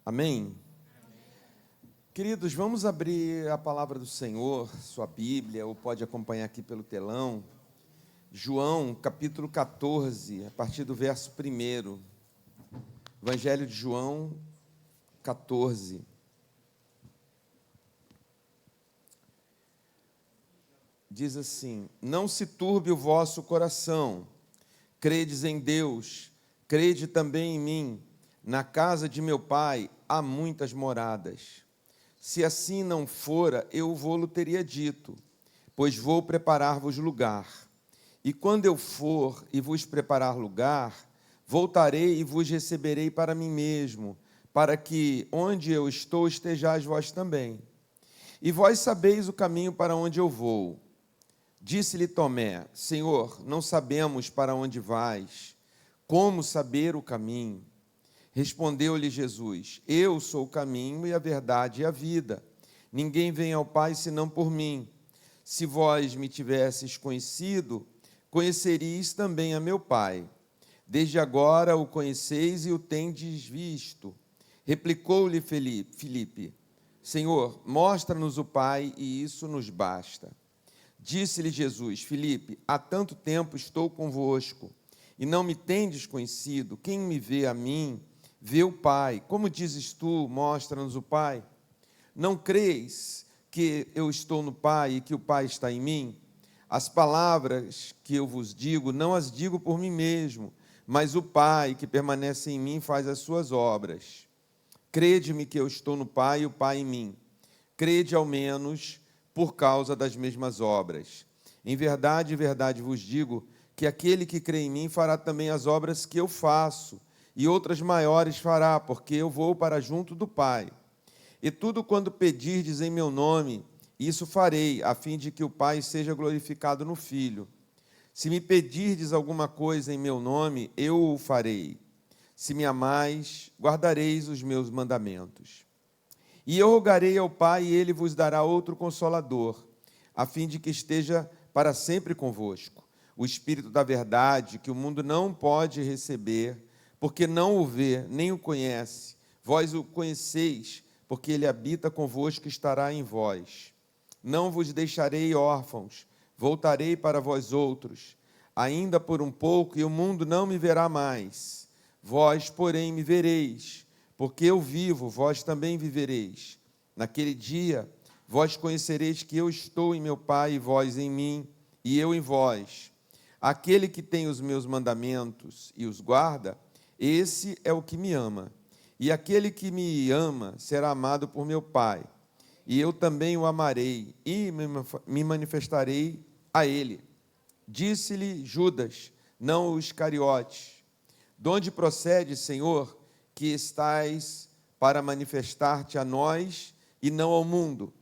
Amém? Queridos, vamos abrir a palavra do Senhor, sua Bíblia, ou pode acompanhar aqui pelo telão. João, capítulo 14, a partir do verso 1. Evangelho de João 14. Diz assim: Não se turbe o vosso coração, credes em Deus, crede também em mim. Na casa de meu Pai há muitas moradas. Se assim não fora, eu vô-lo teria dito, pois vou preparar-vos lugar. E quando eu for e vos preparar lugar, voltarei e vos receberei para mim mesmo, para que onde eu estou estejais vós também. E vós sabeis o caminho para onde eu vou. Disse-lhe Tomé: Senhor, não sabemos para onde vais. Como saber o caminho? Respondeu-lhe Jesus: Eu sou o caminho e a verdade e a vida. Ninguém vem ao Pai senão por mim. Se vós me tivesses conhecido, conheceríeis também a meu Pai. Desde agora o conheceis e o tendes visto. Replicou-lhe Filipe: Senhor, mostra-nos o Pai e isso nos basta. Disse-lhe Jesus: Filipe, há tanto tempo estou convosco e não me tendes conhecido. Quem me vê a mim, vê o Pai. Como dizes tu, mostra-nos o Pai? Não creis que eu estou no Pai e que o Pai está em mim? As palavras que eu vos digo, não as digo por mim mesmo, mas o Pai que permanece em mim faz as suas obras. Crede-me que eu estou no Pai e o Pai em mim. Crede ao menos por causa das mesmas obras. Em verdade vos digo que aquele que crê em mim fará também as obras que eu faço, e outras maiores fará, porque eu vou para junto do Pai. E tudo quando pedirdes em meu nome, isso farei, a fim de que o Pai seja glorificado no Filho. Se me pedirdes alguma coisa em meu nome, eu o farei. Se me amais, guardareis os meus mandamentos. E eu rogarei ao Pai, e ele vos dará outro Consolador, a fim de que esteja para sempre convosco. O Espírito da verdade, que o mundo não pode receber, porque não o vê, nem o conhece. Vós o conheceis, porque ele habita convosco e estará em vós. Não vos deixarei órfãos, voltarei para vós outros. Ainda por um pouco, e o mundo não me verá mais. Vós, porém, me vereis, porque eu vivo, vós também vivereis. Naquele dia, vós conhecereis que eu estou em meu Pai, e vós em mim, e eu em vós. Aquele que tem os meus mandamentos e os guarda, esse é o que me ama. E aquele que me ama será amado por meu Pai. E eu também o amarei e me manifestarei a ele. Disse-lhe Judas, não o Iscariotes: De onde procede, Senhor, que estais para manifestar-te a nós e não ao mundo?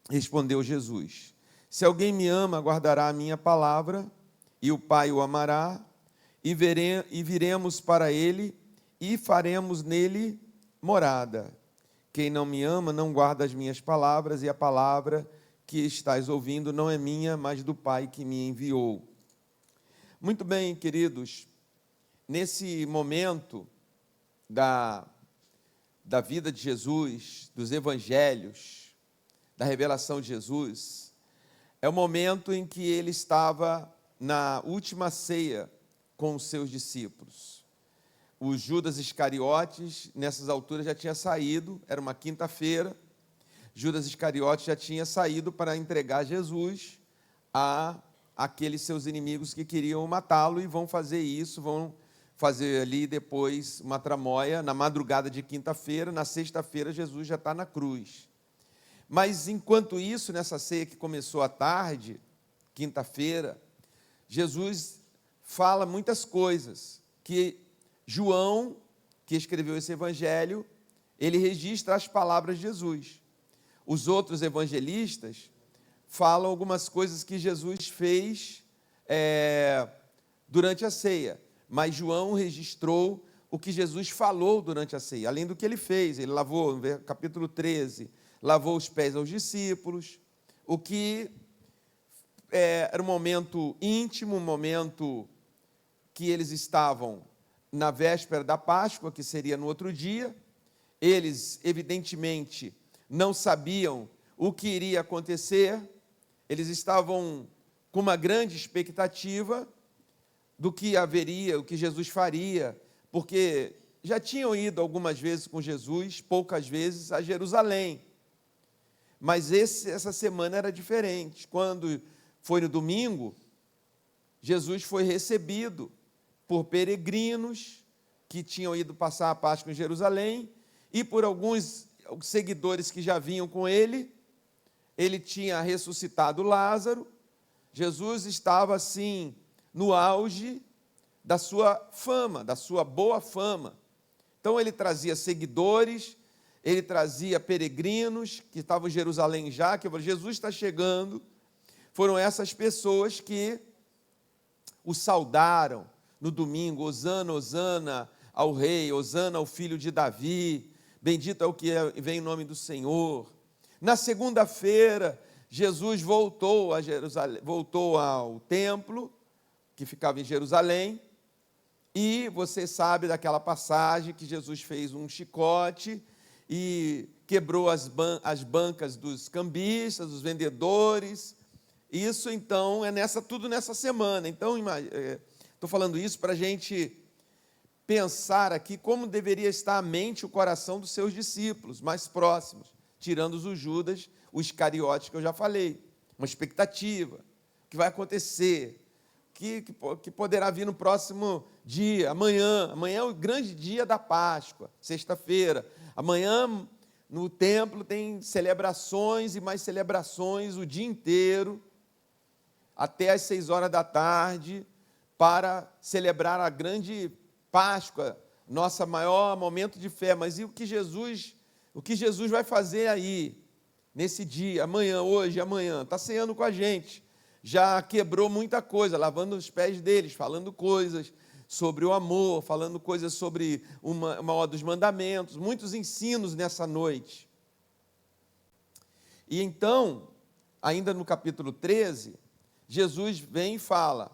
Respondeu Jesus: Se alguém me ama, guardará a minha palavra, e o Pai o amará, e viremos para ele, e faremos nele morada. Quem não me ama não guarda as minhas palavras, e a palavra que estás ouvindo não é minha, mas do Pai que me enviou. Muito bem, queridos, nesse momento da vida de Jesus, dos evangelhos, da revelação de Jesus, é o momento em que ele estava na última ceia com os seus discípulos. O Judas Iscariotes, nessas alturas, já tinha saído, era uma quinta-feira. Judas Iscariotes já tinha saído para entregar Jesus a aqueles seus inimigos que queriam matá-lo, e vão fazer isso, vão fazer ali depois uma tramóia na madrugada de quinta-feira. Na sexta-feira, Jesus já está na cruz. Mas, enquanto isso, nessa ceia que começou à tarde, quinta-feira, Jesus fala muitas coisas que João, que escreveu esse evangelho, ele registra as palavras de Jesus. Os outros evangelistas falam algumas coisas que Jesus fez durante a ceia, mas João registrou o que Jesus falou durante a ceia, além do que ele fez. Ele lavou, no capítulo 13, lavou os pés aos discípulos, o que era um momento íntimo, um momento que eles estavam na véspera da Páscoa, que seria no outro dia. Eles, evidentemente, não sabiam o que iria acontecer, eles estavam com uma grande expectativa do que haveria, o que Jesus faria, porque já tinham ido algumas vezes com Jesus, poucas vezes, a Jerusalém. Mas essa semana era diferente. Quando foi no domingo, Jesus foi recebido por peregrinos que tinham ido passar a Páscoa em Jerusalém e por alguns seguidores que já vinham com ele. Ele tinha ressuscitado Lázaro. Jesus estava, assim, no auge da sua fama, da sua boa fama. Então, ele trazia seguidores, ele trazia peregrinos que estavam em Jerusalém já, que Jesus está chegando. Foram essas pessoas que o saudaram no domingo: Hosana, Hosana ao rei, Hosana ao filho de Davi, bendito é o que vem em nome do Senhor. Na segunda-feira, Jesus voltou a Jerusalém, voltou ao templo, que ficava em Jerusalém, e você sabe daquela passagem que Jesus fez um chicote e quebrou as bancas dos cambistas, dos vendedores. Isso, então, tudo nessa semana. Então, estou falando isso para a gente pensar aqui como deveria estar a mente e o coração dos seus discípulos mais próximos, tirando os Judas, o Iscariote que eu já falei. Uma expectativa, o que vai acontecer, que poderá vir no próximo dia, amanhã é o grande dia da Páscoa, sexta-feira. Amanhã, no templo, tem celebrações e mais celebrações o dia inteiro, até às 6 horas da tarde, para celebrar a grande Páscoa, nosso maior momento de fé. Mas e o que Jesus vai fazer aí, nesse dia, amanhã, hoje, amanhã? Está ceando com a gente, já quebrou muita coisa, lavando os pés deles, falando coisas sobre o amor, falando coisas sobre uma ordem dos mandamentos, muitos ensinos nessa noite. E então, ainda no capítulo 13, Jesus vem e fala,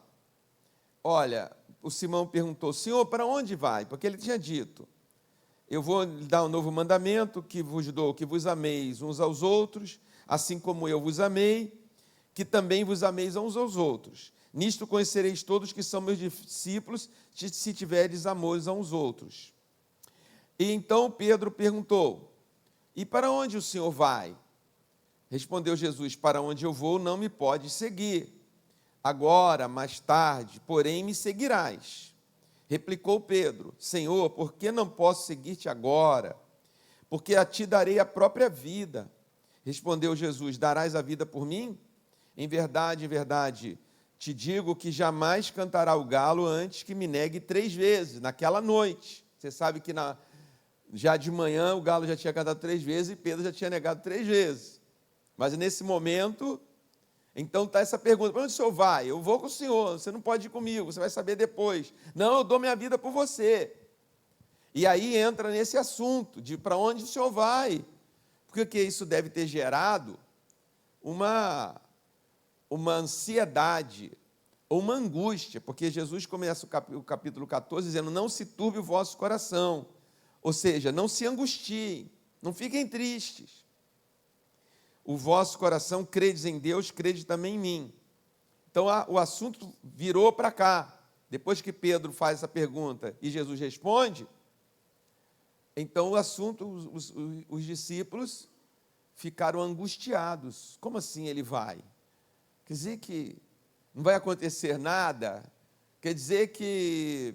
olha, o Simão perguntou: Senhor, para onde vai? Porque ele tinha dito: eu vou lhe dar um novo mandamento, que vos dou, que vos ameis uns aos outros, assim como eu vos amei, que também vos ameis uns aos outros. Nisto conhecereis todos que são meus discípulos, se tiverdes amor uns aos outros. E então Pedro perguntou: e para onde o Senhor vai? Respondeu Jesus: para onde eu vou não me podes seguir. Agora, mais tarde, porém, me seguirás. Replicou Pedro: Senhor, por que não posso seguir-te agora? Porque a ti darei a própria vida. Respondeu Jesus: darás a vida por mim? Em verdade, te digo que jamais cantará o galo antes que me negue 3 vezes, naquela noite. Você sabe que já de manhã o galo já tinha cantado 3 vezes e Pedro já tinha negado 3 vezes. Mas nesse momento, então está essa pergunta: para onde o senhor vai? Eu vou com o senhor, você não pode ir comigo, você vai saber depois. Não, eu dou minha vida por você. E aí entra nesse assunto de para onde o senhor vai. Porque isso deve ter gerado uma ansiedade, ou uma angústia, porque Jesus começa o capítulo 14 dizendo: não se turbe o vosso coração, ou seja, não se angustiem, não fiquem tristes. O vosso coração credes em Deus, crede também em mim. Então o assunto virou para cá. Depois que Pedro faz essa pergunta e Jesus responde, então o assunto, os discípulos ficaram angustiados. Como assim ele vai? Quer dizer que não vai acontecer nada? Quer dizer que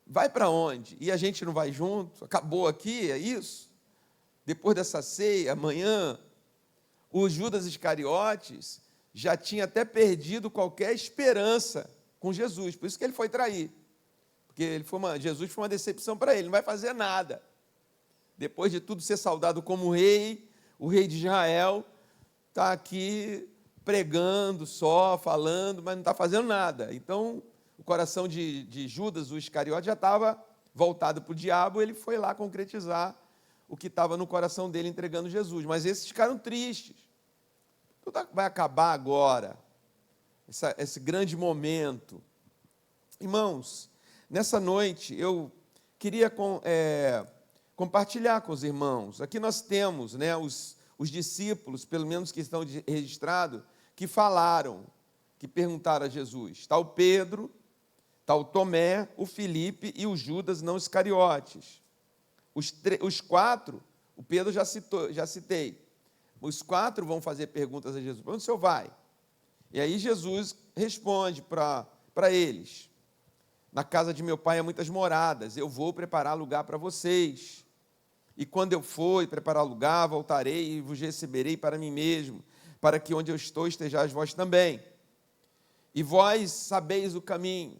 vai para onde? E a gente não vai junto? Acabou aqui, é isso? Depois dessa ceia, amanhã, o Judas Iscariotes já tinha até perdido qualquer esperança com Jesus, por isso que ele foi trair. Porque Jesus foi uma decepção para ele, não vai fazer nada. Depois de tudo ser saudado como rei, o rei de Israel está aqui pregando só, falando, mas não está fazendo nada. Então, o coração de Judas, o Iscariote, já estava voltado para o diabo, ele foi lá concretizar o que estava no coração dele entregando Jesus. Mas esses ficaram tristes. Tudo vai acabar agora, esse grande momento. Irmãos, nessa noite eu queria compartilhar com os irmãos. Aqui nós temos, né, os discípulos, pelo menos que estão registrados, que falaram, que perguntaram a Jesus. Está o Pedro, está o Tomé, o Filipe e o Judas não Iscariotes. Os quatro, o Pedro já citei. Os quatro vão fazer perguntas a Jesus. Para onde o senhor vai? E aí Jesus responde para eles. Na casa de meu pai há muitas moradas, eu vou preparar lugar para vocês. E quando eu for preparar lugar, voltarei e vos receberei para mim mesmo, para que onde eu estou estejais vós também. E vós sabeis o caminho,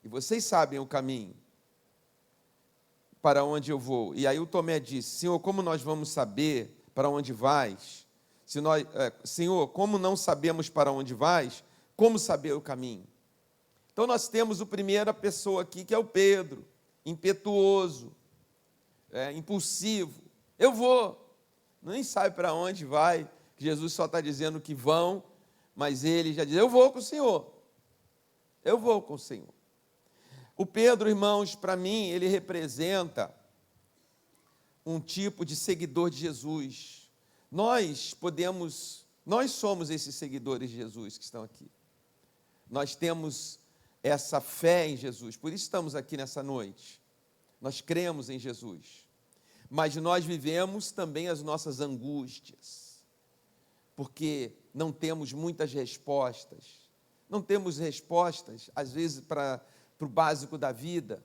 e vocês sabem o caminho para onde eu vou. E aí o Tomé disse, Senhor, como nós vamos saber para onde vais? Senhor, como não sabemos para onde vais, como saber o caminho? Então nós temos a primeira pessoa aqui, que é o Pedro, impetuoso, impulsivo. Eu vou, nem sabe para onde vai, Jesus só está dizendo que vão, mas ele já diz, eu vou com o Senhor, eu vou com o Senhor. O Pedro, irmãos, para mim, ele representa um tipo de seguidor de Jesus. Nós somos esses seguidores de Jesus que estão aqui. Nós temos essa fé em Jesus, por isso estamos aqui nessa noite. Nós cremos em Jesus, mas nós vivemos também as nossas angústias, porque não temos muitas respostas. Não temos respostas, às vezes, para o básico da vida,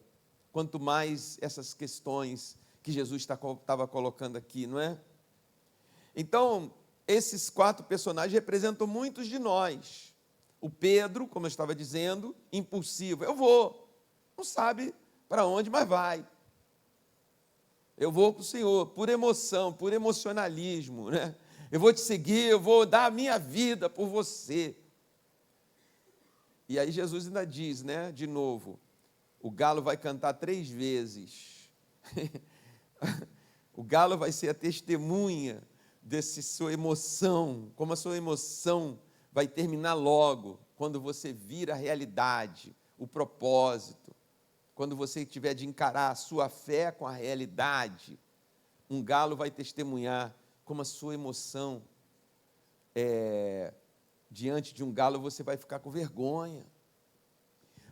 quanto mais essas questões que Jesus estava colocando aqui, não é? Então, esses quatro personagens representam muitos de nós. O Pedro, como eu estava dizendo, impulsivo. Eu vou, não sabe para onde, mas vai. Eu vou com o Senhor, por emoção, por emocionalismo, né? Eu vou te seguir, eu vou dar a minha vida por você. E aí Jesus ainda diz, né, de novo, o galo vai cantar 3 vezes. O galo vai ser a testemunha dessa sua emoção, como a sua emoção vai terminar logo, quando você vir a realidade, o propósito, quando você tiver de encarar a sua fé com a realidade, um galo vai testemunhar como a sua emoção, diante de um galo você vai ficar com vergonha.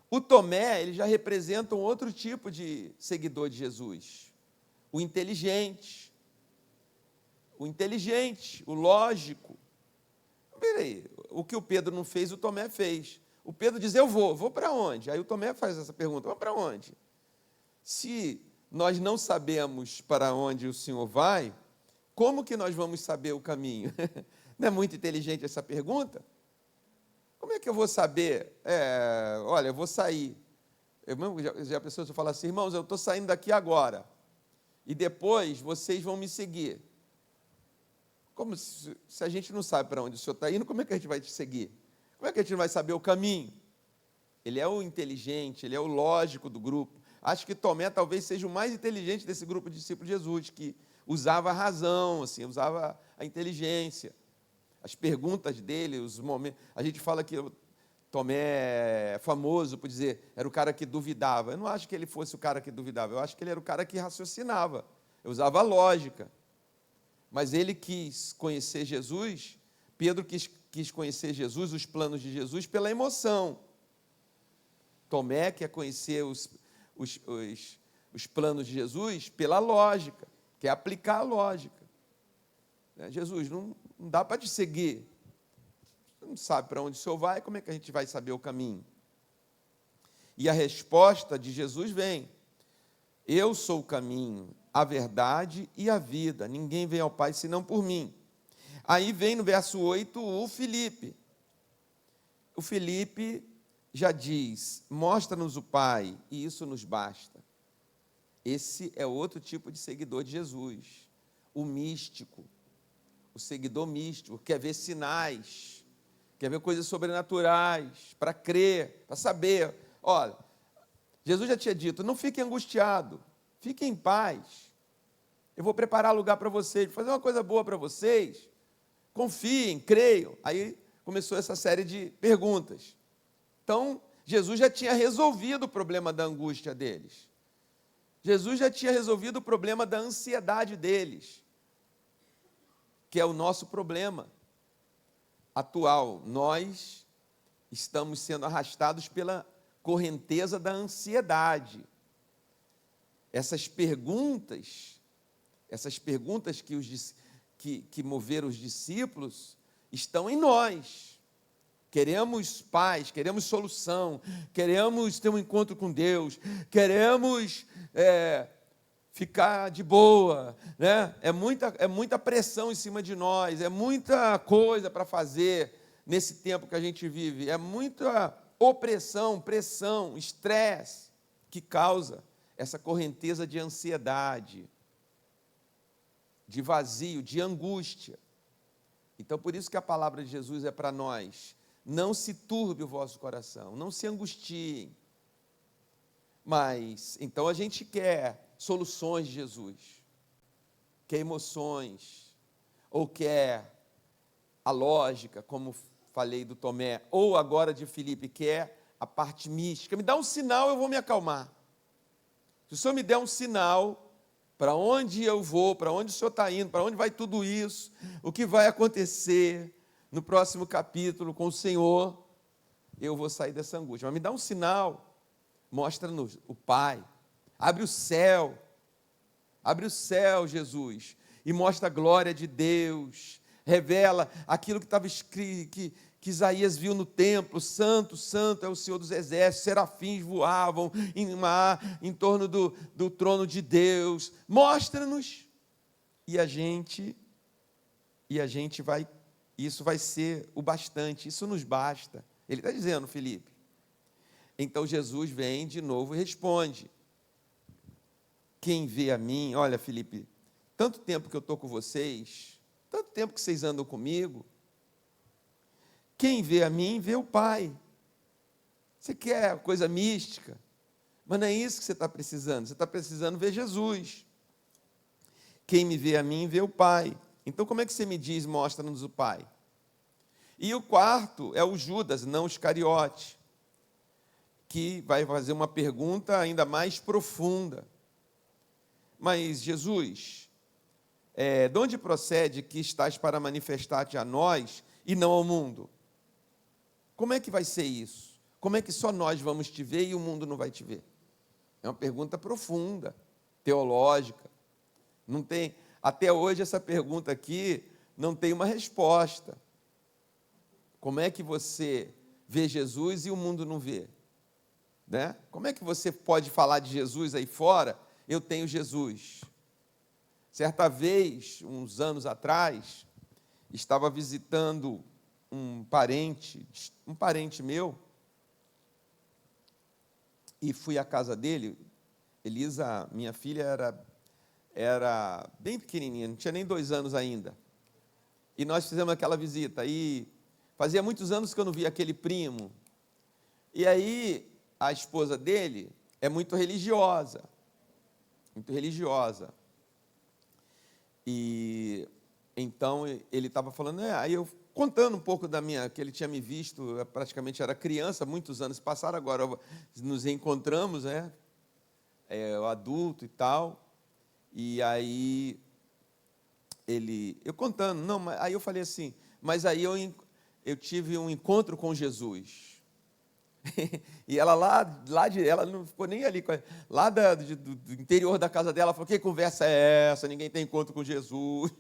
O Tomé, ele já representa um outro tipo de seguidor de Jesus, o inteligente, o lógico. Peraí, o que o Pedro não fez, o Tomé fez. O Pedro diz, eu vou para onde? Aí o Tomé faz essa pergunta, vou para onde? Se nós não sabemos para onde o Senhor vai, como que nós vamos saber o caminho? Não é muito inteligente essa pergunta? Como é que eu vou saber? Olha, eu vou sair. Já a pessoa fala assim, irmãos, eu estou saindo daqui agora, e depois vocês vão me seguir. Como se a gente não sabe para onde o senhor está indo, como é que a gente vai te seguir? Como é que a gente vai saber o caminho? Ele é o inteligente, ele é o lógico do grupo. Acho que Tomé talvez seja o mais inteligente desse grupo de discípulos de Jesus, que usava a razão, assim, usava a inteligência. As perguntas dele, os momentos. A gente fala que Tomé é famoso por dizer, era o cara que duvidava. Eu não acho que ele fosse o cara que duvidava, eu acho que ele era o cara que raciocinava, usava a lógica. Mas ele quis conhecer Jesus, Pedro quis conhecer Jesus, os planos de Jesus, pela emoção. Tomé quer conhecer os planos de Jesus pela lógica, quer aplicar a lógica. Jesus, não dá para te seguir. Você não sabe para onde o senhor vai, como é que a gente vai saber o caminho? E a resposta de Jesus vem, eu sou o caminho, a verdade e a vida, ninguém vem ao Pai senão por mim. Aí vem no verso 8 o Filipe. O Filipe já diz, mostra-nos o Pai, e isso nos basta. Esse é outro tipo de seguidor de Jesus, o místico, o seguidor místico, quer ver sinais, quer ver coisas sobrenaturais, para crer, para saber. Olha, Jesus já tinha dito, não fique angustiado, fique em paz, eu vou preparar lugar para vocês, vou fazer uma coisa boa para vocês, confiem, creiam. Aí começou essa série de perguntas. Então, Jesus já tinha resolvido o problema da angústia deles. Jesus já tinha resolvido o problema da ansiedade deles, que é o nosso problema atual. Nós estamos sendo arrastados pela correnteza da ansiedade. Essas perguntas que moveram os discípulos estão em nós. Queremos paz, queremos solução, queremos ter um encontro com Deus, queremos ficar de boa, né? É muita pressão em cima de nós, é muita coisa para fazer nesse tempo que a gente vive, é muita opressão, pressão, estresse que causa essa correnteza de ansiedade, de vazio, de angústia. Então, por isso que a palavra de Jesus é para nós: não se turbe o vosso coração, não se angustiem. Mas, então a gente quer soluções de Jesus, quer emoções, ou quer a lógica, como falei do Tomé, ou agora de Filipe, quer a parte mística. Me dá um sinal, eu vou me acalmar. Se o Senhor me der um sinal, para onde eu vou, para onde o Senhor está indo, para onde vai tudo isso, o que vai acontecer no próximo capítulo com o Senhor, eu vou sair dessa angústia. Mas me dá um sinal, mostra-nos o Pai, abre o céu, Jesus, e mostra a glória de Deus, revela aquilo que estava escrito, que Isaías viu no templo: santo, santo é o Senhor dos exércitos, serafins voavam em torno do trono de Deus. Mostra-nos, e a gente vai, isso vai ser o bastante, isso nos basta. Ele está dizendo, Filipe. Então Jesus vem de novo e responde: quem vê a mim, olha, Filipe, tanto tempo que eu estou com vocês, tanto tempo que vocês andam comigo, quem vê a mim, vê o Pai. Você quer coisa mística, mas não é isso que você está precisando ver Jesus. Quem me vê a mim, vê o Pai. Então como é que você me diz, mostra-nos o Pai? E o quarto é o Judas, não o Iscariote, que vai fazer uma pergunta ainda mais profunda. Mas Jesus, de onde procede que estás para manifestar-te a nós e não ao mundo? Como é que vai ser isso? Como é que só nós vamos te ver e o mundo não vai te ver? É uma pergunta profunda, teológica. Não tem, até hoje essa pergunta aqui não tem uma resposta. Como é que você vê Jesus e o mundo não vê? Né? Como é que você pode falar de Jesus aí fora? Eu tenho Jesus. Certa vez, uns anos atrás, estava visitando um parente meu, e fui à casa dele. Elisa, minha filha, era bem pequenininha, não tinha nem 2 anos ainda. E nós fizemos aquela visita, e fazia muitos anos que eu não via aquele primo. E aí, a esposa dele é muito religiosa. E então ele estava falando, aí eu contando um pouco que ele tinha me visto, eu praticamente era criança, muitos anos passaram, agora nos encontramos, o adulto e tal. E aí eu contando, aí eu falei assim, mas aí eu tive um encontro com Jesus. E ela ela não ficou nem ali, lá do interior da casa dela, falou: que conversa é essa? Ninguém tem encontro com Jesus.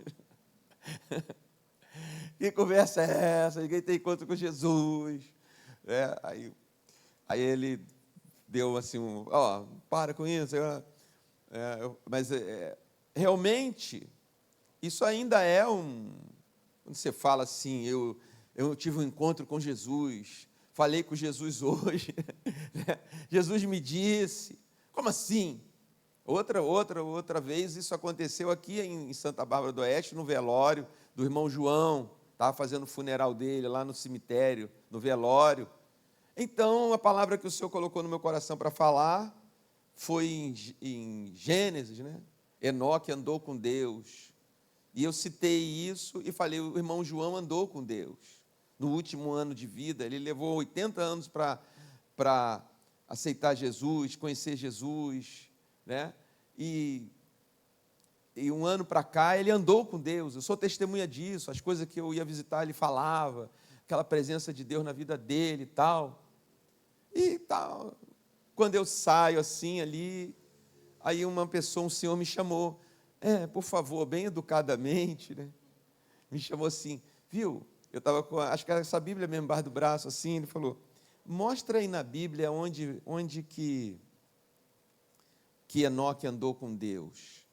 Que conversa é essa? Ninguém tem encontro com Jesus. Aí ele deu assim, para com isso. Mas realmente, isso ainda é quando você fala assim, eu tive um encontro com Jesus, falei com Jesus hoje, Jesus me disse. Como assim? Outra vez, isso aconteceu aqui em Santa Bárbara do Oeste, no velório do irmão João. Estava fazendo o funeral dele lá no cemitério, no velório. Então, a palavra que o Senhor colocou no meu coração para falar foi em Gênesis, Enoque andou com Deus. E eu citei isso e falei: o irmão João andou com Deus. No último ano de vida, ele levou 80 anos para aceitar Jesus, conhecer Jesus, e um ano para cá ele andou com Deus. Eu sou testemunha disso. As coisas que eu ia visitar ele falava, aquela presença de Deus na vida dele e tal. E tal. Quando eu saio assim ali, aí uma pessoa, um senhor me chamou, por favor, bem educadamente, né? Me chamou assim, viu? Eu estava com, acho que era essa Bíblia mesmo, embaixo do braço, assim, ele falou, mostra aí na Bíblia onde que Enoque andou com Deus.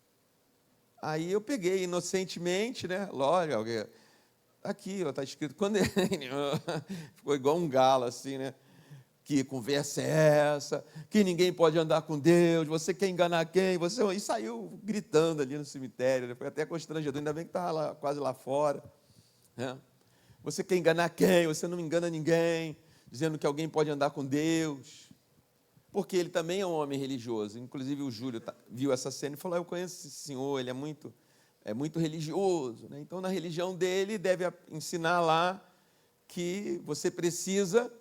Aí eu peguei inocentemente, né? Lógico, aqui, está escrito, quando ele ficou igual um galo, assim, né? Que conversa é essa? Que ninguém pode andar com Deus, você quer enganar quem? E saiu gritando ali no cemitério, né? Foi até constrangedor, ainda bem que estava quase lá fora. Né? Você quer enganar quem? Você não engana ninguém, dizendo que alguém pode andar com Deus. Porque ele também é um homem religioso. Inclusive o Júlio viu essa cena e falou, eu conheço esse senhor, ele é muito religioso. Né? Então, na religião dele, deve ensinar lá que você precisa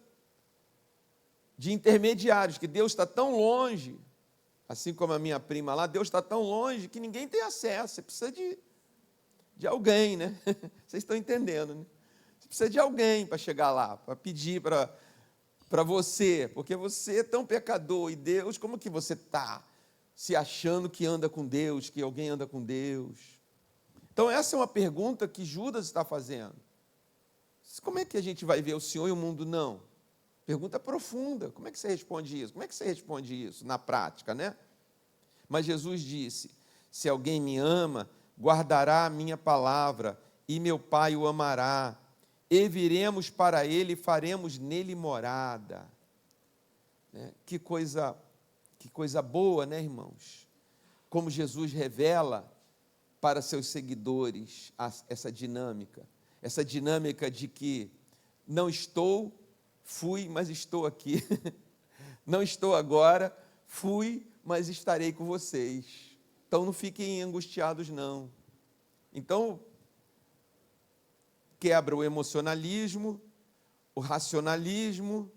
de intermediários, que Deus está tão longe, assim como a minha prima lá, Deus está tão longe que ninguém tem acesso, você precisa de alguém, né? Vocês estão entendendo, né? Você precisa de alguém para chegar lá, para pedir para você, porque você é tão pecador, e Deus, como que você está se achando que anda com Deus, que alguém anda com Deus? Então essa é uma pergunta que Judas está fazendo. Como é que a gente vai ver o Senhor e o mundo não? Pergunta profunda, como é que você responde isso? Como é que você responde isso na prática, né? Mas Jesus disse, se alguém me ama, guardará a minha palavra, e meu Pai o amará, e viremos para ele e faremos nele morada. Né? Que coisa boa, né, irmãos? Como Jesus revela para seus seguidores essa dinâmica de que não fui, mas estou aqui. Não estou agora, fui, mas estarei com vocês. Então não fiquem angustiados, não. Então, quebra o emocionalismo, o racionalismo,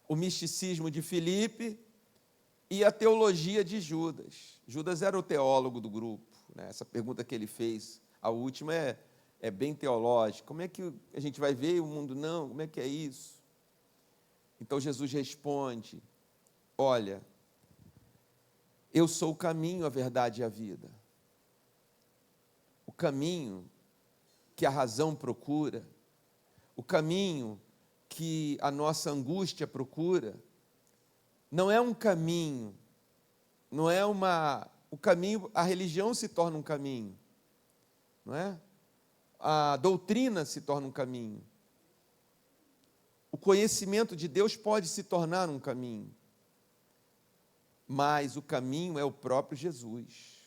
o misticismo de Filipe e a teologia de Judas. Judas era o teólogo do grupo. Né? Essa pergunta que ele fez, a última é bem teológica. Como é que a gente vai ver o mundo não? Como é que é isso? Então Jesus responde, olha, eu sou o caminho, a verdade e a vida. O caminho que a razão procura, o caminho que a nossa angústia procura, não é um caminho, não é o caminho, a religião se torna um caminho, não é? A doutrina se torna um caminho. O conhecimento de Deus pode se tornar um caminho. Mas o caminho é o próprio Jesus.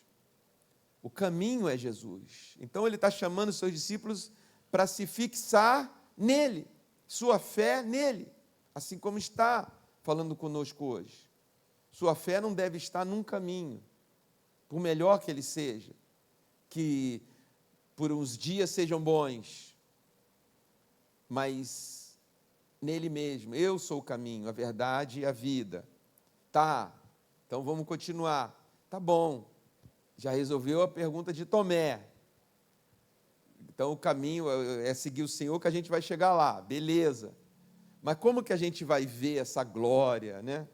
O caminho é Jesus. Então ele está chamando os seus discípulos para se fixar nele, sua fé nele, assim como está falando conosco hoje. Sua fé não deve estar num caminho, por melhor que ele seja, que por uns dias sejam bons, mas nele mesmo. Eu sou o caminho, a verdade e a vida. Tá, então vamos continuar. Tá bom, já resolveu a pergunta de Tomé. Então o caminho é seguir o Senhor que a gente vai chegar lá, beleza. Mas como que a gente vai ver essa glória, né?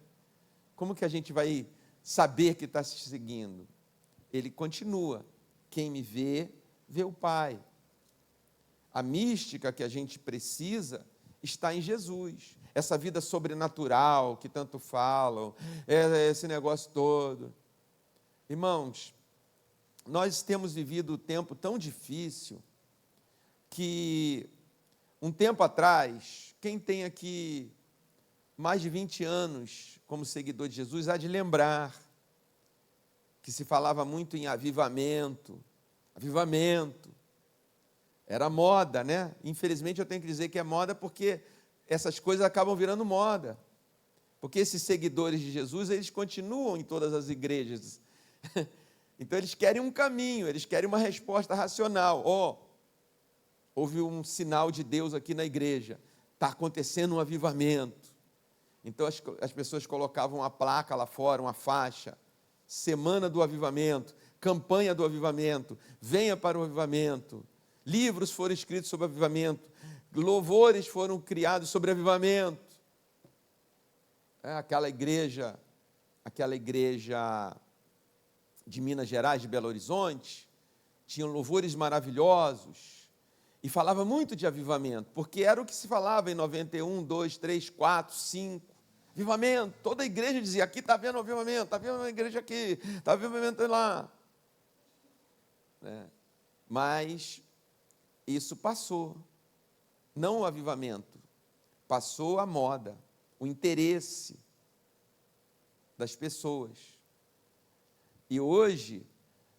Como que a gente vai saber que está se seguindo? Ele continua, quem me vê, vê o Pai. A mística que a gente precisa está em Jesus. Essa vida sobrenatural que tanto falam, esse negócio todo. Irmãos, nós temos vivido um tempo tão difícil que, um tempo atrás, quem tem aqui mais de 20 anos como seguidor de Jesus há de lembrar que se falava muito em avivamento. Avivamento. Era moda, né? Infelizmente eu tenho que dizer que é moda porque essas coisas acabam virando moda. Porque esses seguidores de Jesus, eles continuam em todas as igrejas. Então eles querem um caminho, eles querem uma resposta racional. Houve um sinal de Deus aqui na igreja. Está acontecendo um avivamento. Então as pessoas colocavam uma placa lá fora, uma faixa, Semana do Avivamento, Campanha do Avivamento, venha para o avivamento. Livros foram escritos sobre avivamento, louvores foram criados sobre avivamento. Aquela igreja de Minas Gerais, de Belo Horizonte, tinha louvores maravilhosos e falava muito de avivamento, porque era o que se falava em 91, 2, 3, 4, 5. Avivamento, toda a igreja dizia, aqui está vendo avivamento, está vendo a igreja aqui, está vendo avivamento lá. Mas isso passou, não o avivamento, passou a moda, o interesse das pessoas. E hoje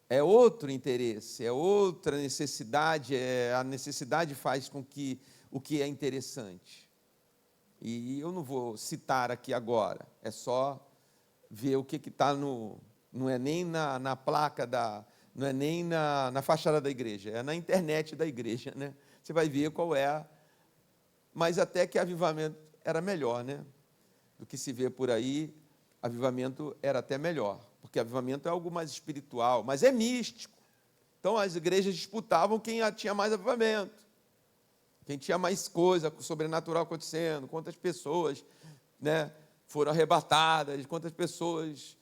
é outro interesse, é outra necessidade, a necessidade faz com que o que é interessante. E eu não vou citar aqui agora, é só ver o que está não é nem na placa não é nem na fachada da igreja, é na internet da igreja, né? Você vai ver qual é, mas até que avivamento era melhor, né? Do que se vê por aí, avivamento era até melhor, porque avivamento é algo mais espiritual, mas é místico. Então as igrejas disputavam quem tinha mais avivamento, quem tinha mais coisa sobrenatural acontecendo, quantas pessoas, né, foram arrebatadas, quantas pessoas,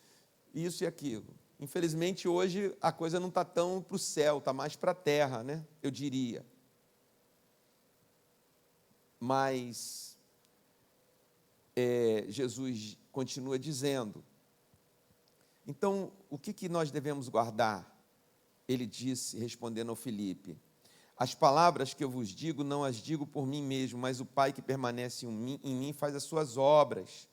isso e aquilo. Infelizmente, hoje, a coisa não está tão para o céu, está mais para a terra, né, eu diria. Mas Jesus continua dizendo. Então, o que nós devemos guardar? Ele disse, respondendo ao Filipe, as palavras que eu vos digo, não as digo por mim mesmo, mas o Pai que permanece em mim faz as suas obras.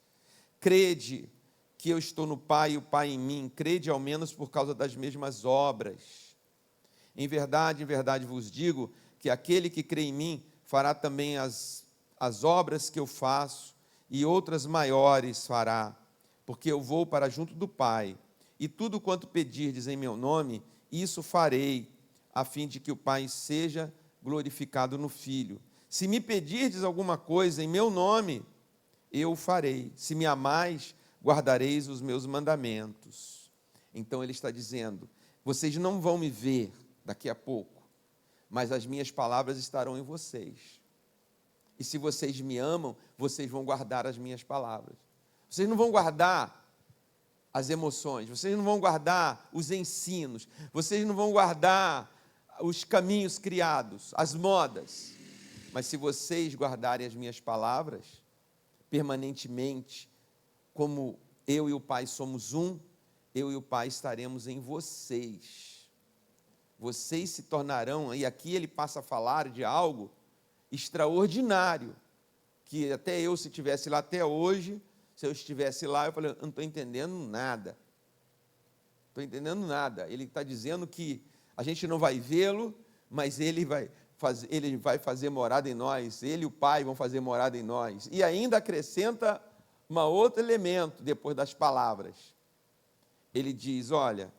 Crede que eu estou no Pai e o Pai em mim, crede ao menos por causa das mesmas obras. Em verdade vos digo que aquele que crê em mim fará também as obras que eu faço e outras maiores fará, porque eu vou para junto do Pai. E tudo quanto pedirdes em meu nome, isso farei, a fim de que o Pai seja glorificado no Filho. Se me pedirdes alguma coisa em meu nome, eu o farei. Se me amais, guardareis os meus mandamentos. Então ele está dizendo, vocês não vão me ver daqui a pouco, mas as minhas palavras estarão em vocês. E se vocês me amam, vocês vão guardar as minhas palavras. Vocês não vão guardar as emoções, vocês não vão guardar os ensinos, vocês não vão guardar os caminhos criados, as modas. Mas se vocês guardarem as minhas palavras permanentemente, como eu e o Pai somos um, eu e o Pai estaremos em vocês. Vocês se tornarão, e aqui ele passa a falar de algo extraordinário, que até eu, se estivesse lá até hoje, se eu estivesse lá, eu falei, eu não estou entendendo nada. Estou entendendo nada. Ele está dizendo que a gente não vai vê-lo, mas ele vai fazer morada em nós, ele e o Pai vão fazer morada em nós. E ainda acrescenta um outro elemento depois das palavras. Ele diz, olha,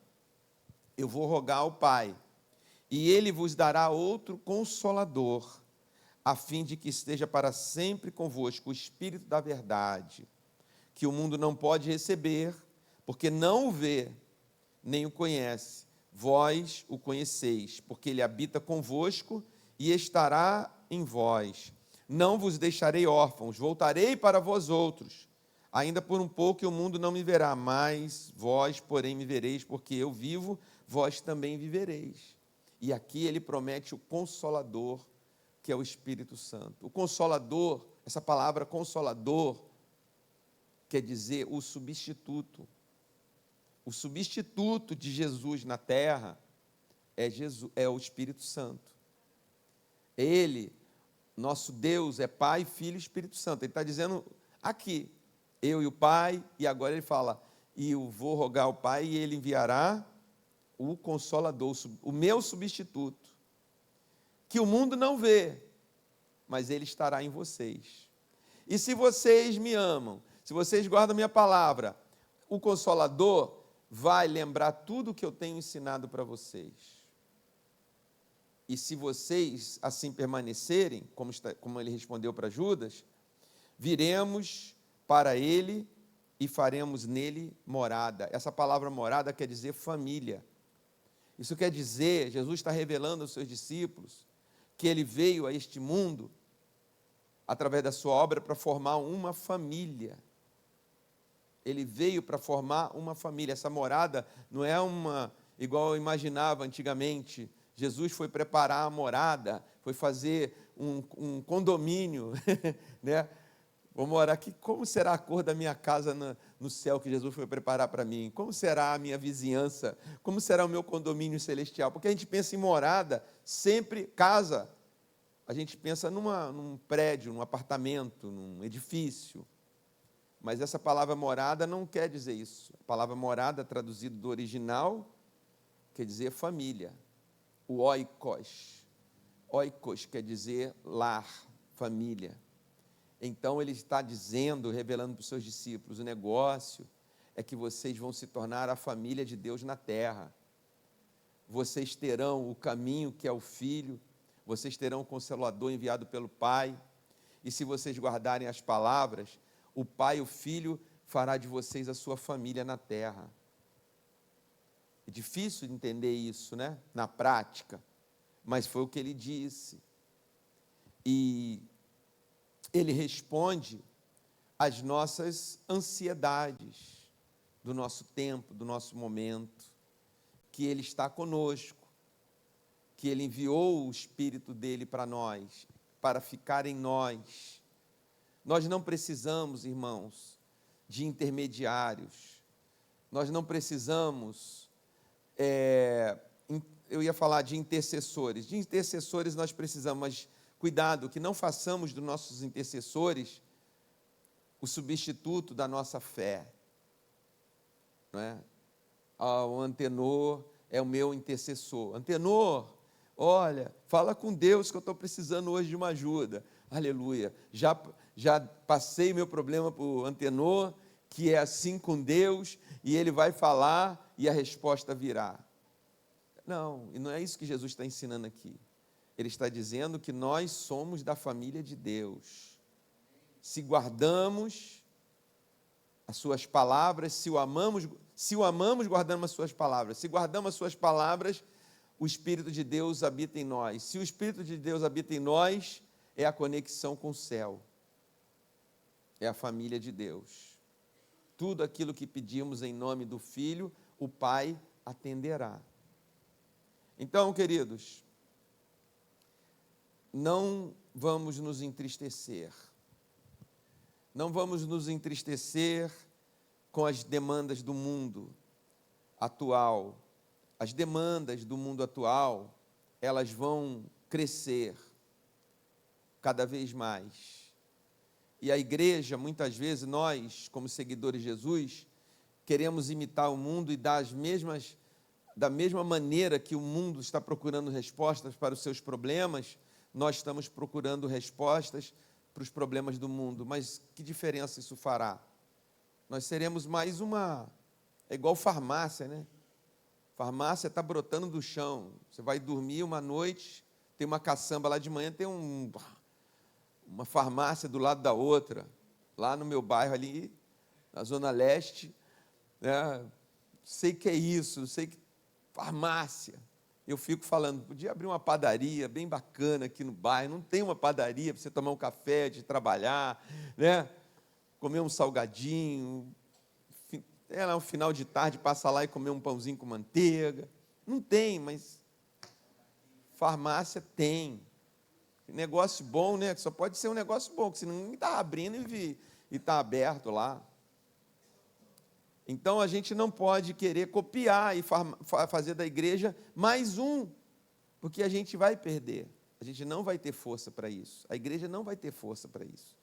eu vou rogar ao Pai, e ele vos dará outro consolador, a fim de que esteja para sempre convosco o Espírito da verdade, que o mundo não pode receber, porque não o vê, nem o conhece. Vós o conheceis, porque ele habita convosco e estará em vós. Não vos deixarei órfãos, voltarei para vós outros. Ainda por um pouco e o mundo não me verá, mas vós, porém, me vereis, porque eu vivo, vós também vivereis. E aqui ele promete o Consolador, que é o Espírito Santo. O Consolador, essa palavra Consolador, quer dizer o substituto. O substituto de Jesus na terra é o Espírito Santo. Ele, nosso Deus, é Pai, Filho e Espírito Santo. Ele está dizendo aqui, eu e o Pai, e agora ele fala, e eu vou rogar ao Pai e ele enviará o Consolador, o meu substituto, que o mundo não vê, mas ele estará em vocês. E se vocês me amam, se vocês guardam a minha palavra, o Consolador vai lembrar tudo o que eu tenho ensinado para vocês. E se vocês assim permanecerem, como ele respondeu para Judas, viremos para ele e faremos nele morada. Essa palavra morada quer dizer família. Isso quer dizer, Jesus está revelando aos seus discípulos que ele veio a este mundo através da sua obra para formar uma família. Ele veio para formar uma família. Essa morada não é uma, igual eu imaginava antigamente. Jesus foi preparar a morada, foi fazer um condomínio, né? Vou morar aqui. Como será a cor da minha casa no céu que Jesus foi preparar para mim? Como será a minha vizinhança? Como será o meu condomínio celestial? Porque a gente pensa em morada, sempre casa. A gente pensa num prédio, num apartamento, num edifício. Mas essa palavra morada não quer dizer isso. A palavra morada, traduzido do original, quer dizer família. O oikos. Oikos quer dizer lar, família. Então ele está dizendo, revelando para os seus discípulos, o negócio é que vocês vão se tornar a família de Deus na terra. Vocês terão o caminho que é o Filho, vocês terão o Consolador enviado pelo Pai, e se vocês guardarem as palavras, o Pai, o Filho, fará de vocês a sua família na terra. É difícil entender isso, né? Na prática, mas foi o que ele disse. E ele responde às nossas ansiedades do nosso tempo, do nosso momento, que ele está conosco, que ele enviou o Espírito dele para nós, para ficar em nós. Nós não precisamos, irmãos, de intermediários, nós não precisamos, eu ia falar de intercessores nós precisamos, mas cuidado, que não façamos dos nossos intercessores o substituto da nossa fé, não é? O Antenor é o meu intercessor. Antenor, olha, fala com Deus que eu estou precisando hoje de uma ajuda. Aleluia, já passei meu problema para o Antenor, que é assim com Deus, e ele vai falar e a resposta virá. Não, e não é isso que Jesus está ensinando aqui. Ele está dizendo que nós somos da família de Deus. Se guardamos as suas palavras, se o amamos, guardamos as suas palavras. Se guardamos as suas palavras, o Espírito de Deus habita em nós. Se o Espírito de Deus habita em nós, é a conexão com o céu. É a família de Deus. Tudo aquilo que pedimos em nome do Filho, o Pai atenderá. Então, queridos, não vamos nos entristecer. Não vamos nos entristecer com as demandas do mundo atual. As demandas do mundo atual, elas vão crescer cada vez mais. E a igreja, muitas vezes, nós, como seguidores de Jesus, queremos imitar o mundo e dar da mesma maneira que o mundo está procurando respostas para os seus problemas, nós estamos procurando respostas para os problemas do mundo. Mas que diferença isso fará? Nós seremos mais é igual farmácia, né? Farmácia está brotando do chão. Você vai dormir uma noite, tem uma caçamba lá de manhã, tem uma farmácia do lado da outra. Lá no meu bairro ali, na Zona Leste, né? Sei que é isso, sei que farmácia. Eu fico falando, podia abrir uma padaria bem bacana aqui no bairro. Não tem uma padaria para você tomar um café, de trabalhar, né? Comer um salgadinho, um final de tarde, passar lá e comer um pãozinho com manteiga. Não tem, mas farmácia tem. Negócio bom, né? Só pode ser um negócio bom, que senão ninguém está abrindo e está aberto lá. Então, a gente não pode querer copiar e fazer da igreja mais um, porque a gente vai perder. A gente não vai ter força para isso. A igreja não vai ter força para isso.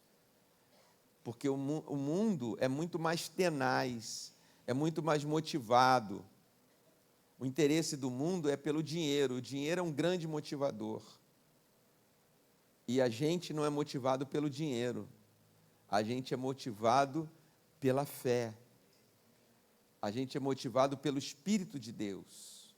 Porque o mundo é muito mais tenaz, é muito mais motivado. O interesse do mundo é pelo dinheiro. O dinheiro é um grande motivador. E a gente não é motivado pelo dinheiro. A gente é motivado pela fé. A gente é motivado pelo Espírito de Deus.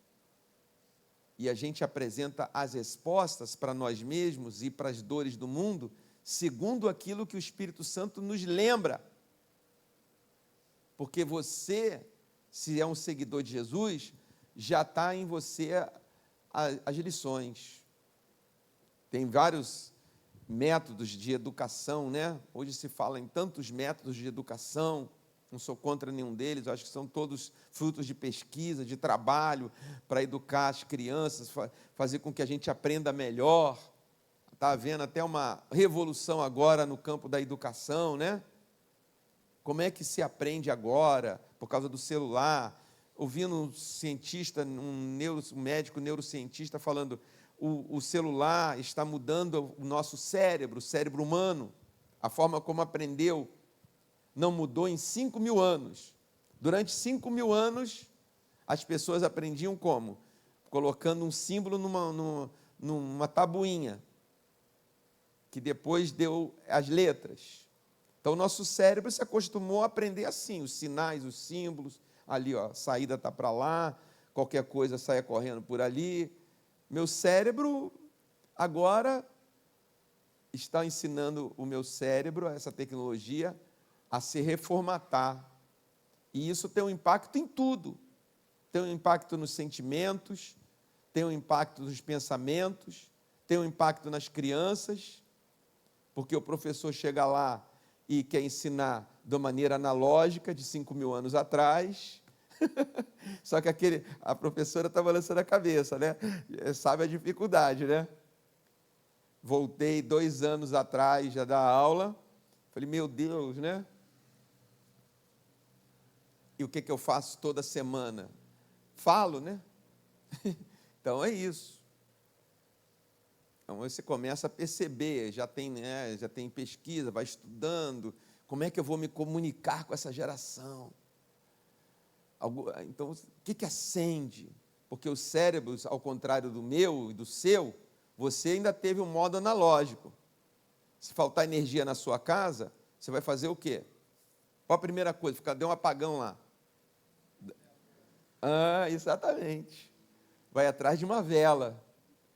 E a gente apresenta as respostas para nós mesmos e para as dores do mundo, segundo aquilo que o Espírito Santo nos lembra. Porque você, se é um seguidor de Jesus, já está em você as lições. Tem vários métodos de educação, né? Hoje se fala em tantos métodos de educação, não sou contra nenhum deles, eu acho que são todos frutos de pesquisa, de trabalho, para educar as crianças, fazer com que a gente aprenda melhor. Está havendo até uma revolução agora no campo da educação, né? Como é que se aprende agora, por causa do celular? Ouvindo um cientista, um médico neurocientista falando, o celular está mudando o nosso cérebro, o cérebro humano, a forma como aprendeu, não mudou em 5.000 anos. Durante 5.000 anos, as pessoas aprendiam como? Colocando um símbolo numa tabuinha, que depois deu as letras. Então, o nosso cérebro se acostumou a aprender assim, os sinais, os símbolos, ali, ó, a saída está para lá, qualquer coisa saia correndo por ali. Meu cérebro agora está ensinando o meu cérebro, essa tecnologia, a se reformatar. E isso tem um impacto em tudo. Tem um impacto nos sentimentos, tem um impacto nos pensamentos, tem um impacto nas crianças, porque o professor chega lá e quer ensinar de maneira analógica, de 5.000 anos atrás. Só que a professora está balançando a cabeça, né? Sabe a dificuldade, né? Voltei 2 anos atrás já da aula, falei, meu Deus, né? E o que eu faço toda semana? Falo, né? Então é isso. Então você começa a perceber, já tem pesquisa, vai estudando, como é que eu vou me comunicar com essa geração? Então, o que acende? Porque os cérebros, ao contrário do meu e do seu, você ainda teve um modo analógico. Se faltar energia na sua casa, você vai fazer o quê? Qual a primeira coisa? Deu um apagão lá. Exatamente. Vai atrás de uma vela.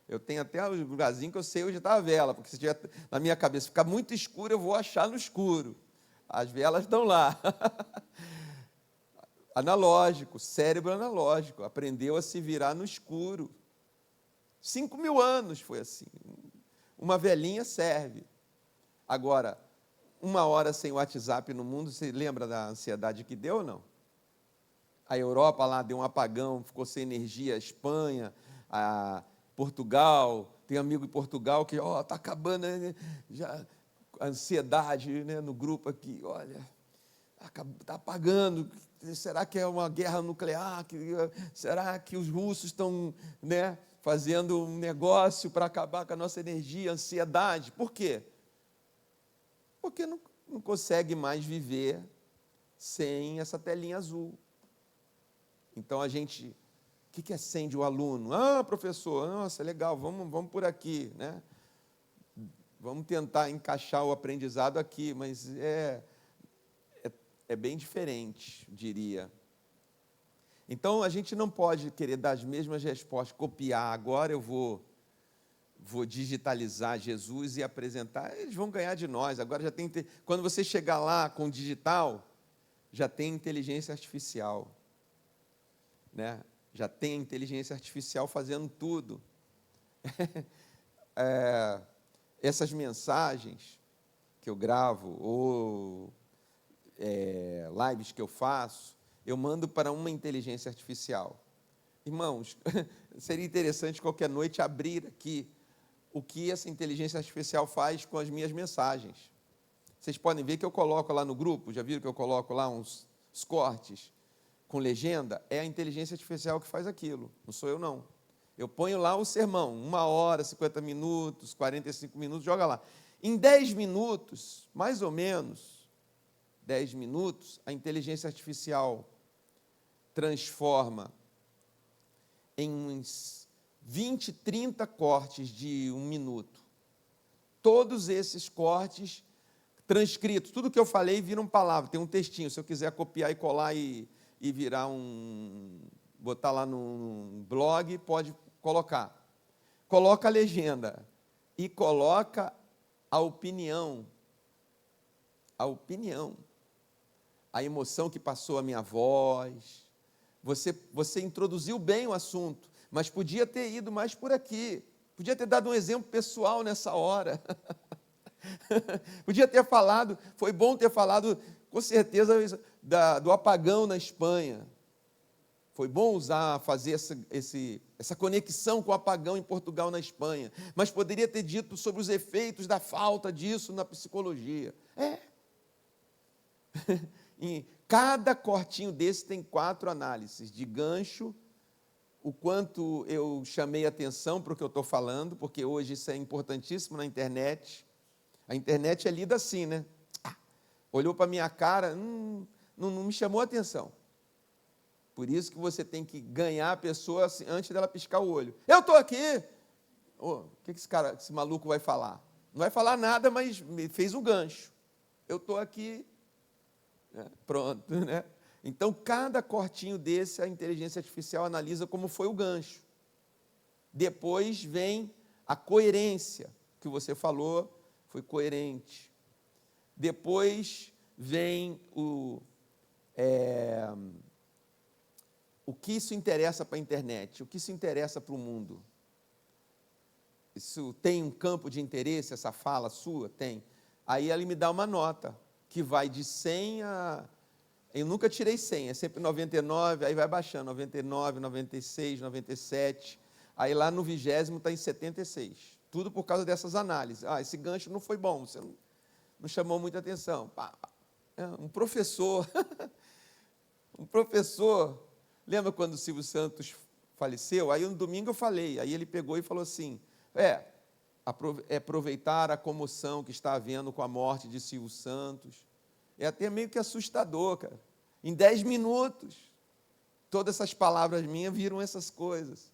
Eu tenho até um lugarzinho que eu sei onde está a vela, porque se tiver na minha cabeça ficar muito escuro, eu vou achar no escuro. As velas estão lá. Analógico, cérebro analógico, aprendeu a se virar no escuro. 5.000 anos foi assim. Uma velinha serve. Agora, 1 hora sem WhatsApp no mundo, você lembra da ansiedade que deu ou não? A Europa lá deu um apagão, ficou sem energia, a Espanha, Portugal, tem amigo em Portugal que, está acabando, né, já, a ansiedade, né, no grupo aqui, olha, está apagando, será que é uma guerra nuclear? Será que os russos estão, né, fazendo um negócio para acabar com a nossa energia, ansiedade? Por quê? Porque não consegue mais viver sem essa telinha azul. Então, o que acende o aluno? Professor, nossa, legal, vamos por aqui, né? Vamos tentar encaixar o aprendizado aqui, mas é bem diferente, diria. Então, a gente não pode querer dar as mesmas respostas, copiar. Agora eu vou digitalizar Jesus e apresentar. Eles vão ganhar de nós. Agora já tem. Quando você chegar lá com o digital, já tem inteligência artificial, né? Já tem inteligência artificial fazendo tudo. Essas mensagens que eu gravo ou lives que eu faço, eu mando para uma inteligência artificial. Irmãos, seria interessante qualquer noite abrir aqui o que essa inteligência artificial faz com as minhas mensagens. Vocês podem ver que eu coloco lá no grupo, já viram que eu coloco lá uns cortes com legenda? É a inteligência artificial que faz aquilo, não sou eu não. Eu ponho lá o sermão, 1 hora, 50 minutos, 45 minutos, joga lá. Em 10 minutos, mais ou menos, 10 minutos, a inteligência artificial transforma em uns 20, 30 cortes de 1 minuto. Todos esses cortes transcritos, tudo que eu falei vira uma palavra, tem um textinho, se eu quiser copiar e colar e virar botar lá no blog, pode colocar. Coloca a legenda e coloca a opinião. A opinião. a emoção que passou a minha voz. Você introduziu bem o assunto, mas podia ter ido mais por aqui. Podia ter dado um exemplo pessoal nessa hora. Podia ter falado, foi bom ter falado, com certeza, do apagão na Espanha. Foi bom fazer essa conexão com o apagão em Portugal, na Espanha. Mas poderia ter dito sobre os efeitos da falta disso na psicologia. Em cada cortinho desse tem 4 análises de gancho, o quanto eu chamei atenção para o que eu estou falando, porque hoje isso é importantíssimo na internet. A internet é lida assim, né? Olhou para a minha cara, não me chamou atenção. Por isso que você tem que ganhar a pessoa assim, antes dela piscar o olho. Eu estou aqui! O que esse maluco vai falar? Não vai falar nada, mas me fez um gancho. Eu estou aqui. Pronto, né? Então, cada cortinho desse, a inteligência artificial analisa como foi o gancho. Depois vem a coerência, que você falou, foi coerente. Depois vem o que isso interessa para a internet, o que isso interessa para o mundo. Isso tem um campo de interesse, essa fala sua? Tem. Aí ele me dá uma nota, que vai de 100 a... Eu nunca tirei 100, é sempre 99, aí vai baixando, 99, 96, 97, aí lá no 20º está em 76. Tudo por causa dessas análises. Esse gancho não foi bom, você não chamou muita atenção. Um professor, lembra quando o Silvio Santos faleceu? Aí no domingo eu falei, aí ele pegou e falou assim, aproveitar a comoção que está havendo com a morte de Silvio Santos. É até meio que assustador, cara. Em 10 minutos, todas essas palavras minhas viram essas coisas.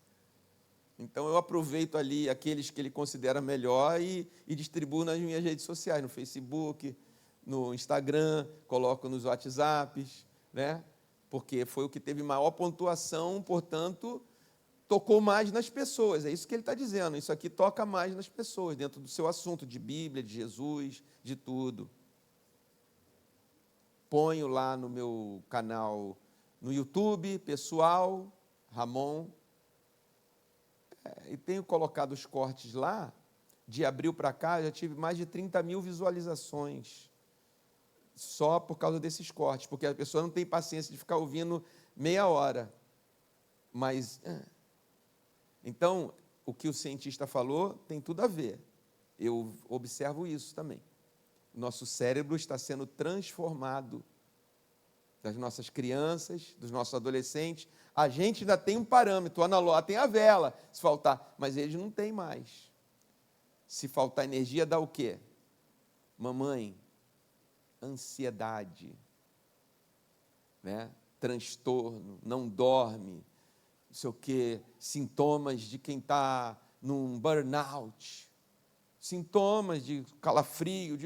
Então, eu aproveito ali aqueles que ele considera melhor e distribuo nas minhas redes sociais, no Facebook, no Instagram, coloco nos WhatsApps, né? Porque foi o que teve maior pontuação, portanto, tocou mais nas pessoas. É isso que ele está dizendo. Isso aqui toca mais nas pessoas, dentro do seu assunto de Bíblia, de Jesus, de tudo. Ponho lá no meu canal no YouTube, pessoal, Ramon, e tenho colocado os cortes lá. De abril para cá, já tive mais de 30 mil visualizações, só por causa desses cortes, porque a pessoa não tem paciência de ficar ouvindo meia hora. Mas, então, o que o cientista falou tem tudo a ver. Eu observo isso também. Nosso cérebro está sendo transformado, das nossas crianças, dos nossos adolescentes. A gente ainda tem um parâmetro analógico, tem a vela, se faltar, mas eles não têm mais. Se faltar energia, dá o quê? Mamãe, ansiedade, né? Transtorno, não dorme, não sei o quê, sintomas de quem está num burnout, sintomas de calafrio,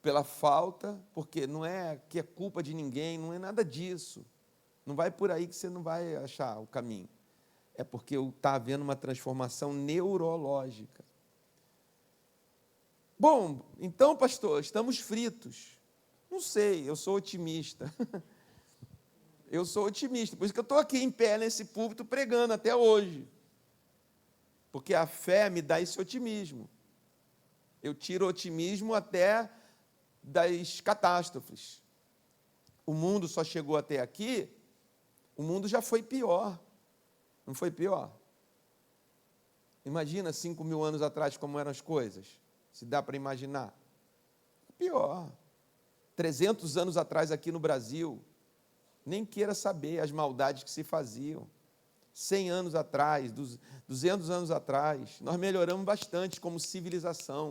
pela falta, porque não é que é culpa de ninguém, não é nada disso. Não vai por aí que você não vai achar o caminho. É porque está havendo uma transformação neurológica. Bom, então, pastor, estamos fritos. Não sei, eu sou otimista. Eu sou otimista, por isso que eu estou aqui em pé nesse púlpito pregando até hoje. Porque a fé me dá esse otimismo. Eu tiro o otimismo até das catástrofes. O mundo só chegou até aqui, o mundo já foi pior. Não foi pior? Imagina 5.000 anos atrás como eram as coisas. Se dá para imaginar. Pior. 300 anos atrás aqui no Brasil, nem queira saber as maldades que se faziam. 100 anos atrás, 200 anos atrás, nós melhoramos bastante como civilização.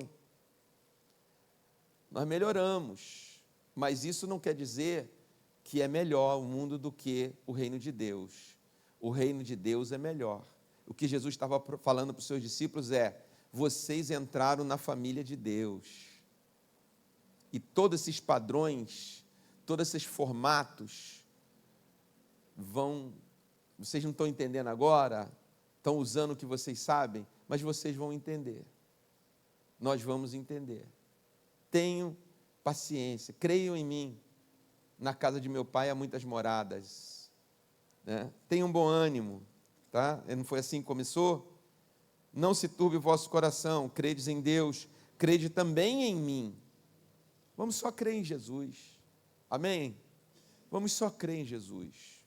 Nós melhoramos, mas isso não quer dizer que é melhor o mundo do que o reino de Deus. O reino de Deus é melhor. O que Jesus estava falando para os seus discípulos é: vocês entraram na família de Deus. E todos esses padrões, todos esses formatos, vocês não estão entendendo agora, estão usando o que vocês sabem, mas vocês vão entender. Nós vamos entender. Tenham paciência, creiam em mim. na casa de meu pai há muitas moradas. Né? Tenha um bom ânimo, tá? Não foi assim que começou? Não se turbe o vosso coração, credes em Deus, crede também em mim. Vamos só crer em Jesus, amém? Vamos só crer em Jesus,